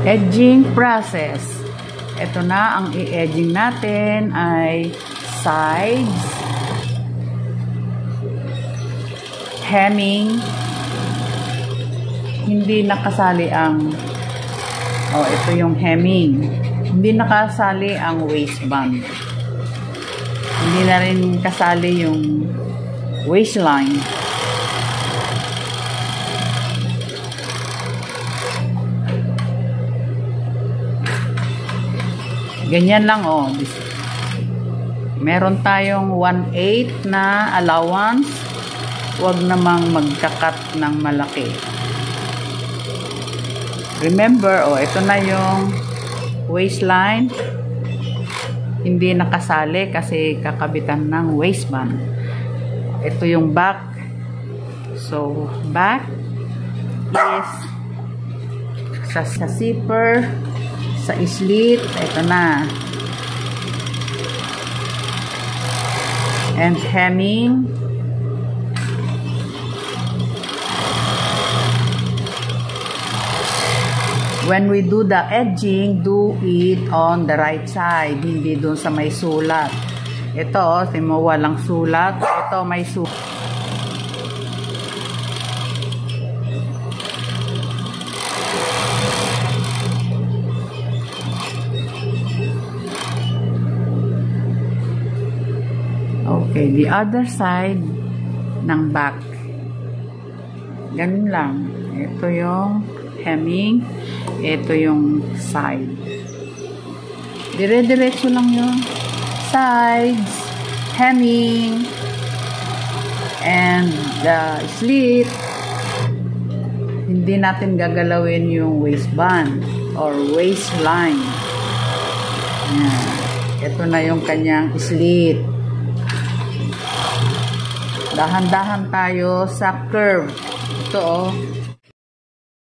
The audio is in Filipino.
Edging process. Ito na, ang i-edging natin ay sides, hemming, hindi nakasali ang ito yung hemming. Hindi nakasali ang waistband. Hindi na rin kasali yung waistline. Ganyan lang Meron tayong 1/8 na allowance. Huwag namang magkakat ng malaki. Remember, ito na yung waistline. Hindi nakasali kasi kakabitan ng waistband. Ito yung back. So, back is sa zipper, sa slit, ito na. And hemming. When we do the edging, do it on the right side, hindi dun sa may sulat. Ito, timo walang sulat. Ito may sulat. Okay, the other side ng back. Ganun lang. Ito yung hemming. Ito yung side. Dire-diretso lang yung sides, hemming, and the slit. Hindi natin gagalawin yung waistband or waistline. Yan. Ito na yung kanyang slit. Dahan-dahan tayo sa curve. Ito